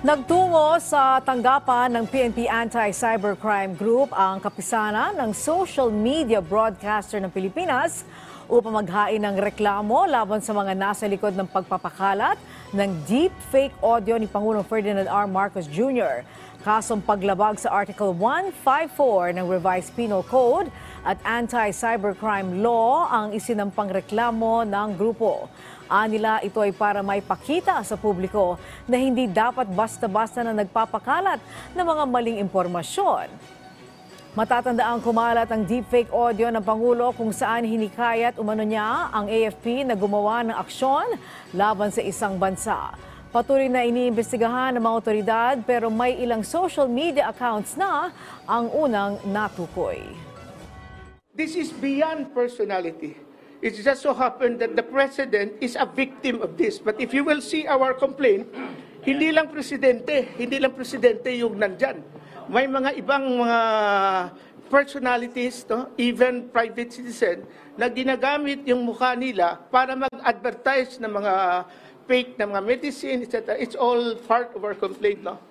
Nagtungo sa tanggapan ng PNP Anti-Cybercrime Group ang kapisanan ng social media broadcaster ng Pilipinas upang maghain ng reklamo laban sa mga nasa likod ng pagpapakalat ng deep fake audio ni Pangulong Ferdinand R. Marcos Jr. Kasong paglabag sa Article 154 ng Revised Penal Code at Anti-Cybercrime Law ang isinampang reklamo ng grupo. Anila ito ay para maipakita sa publiko na hindi dapat basta-basta na nagpapakalat ng mga maling impormasyon. Matatandaan kumalat ang deepfake audio ng Pangulo kung saan hinikayat umano niya ang AFP na gumawa ng aksyon laban sa isang bansa. Patuloy na iniimbestigahan ng mga otoridad pero may ilang social media accounts na ang unang natukoy. This is beyond personality. It just so happened that the President is a victim of this. But if you will see our complaint, hindi lang presidente yung nandyan. May mga ibang mga personalities, no? Even private citizen, na ginagamit yung mukha nila para mag-advertise ng mga fake na mga medicine, etc. It's all part of our complaint. No?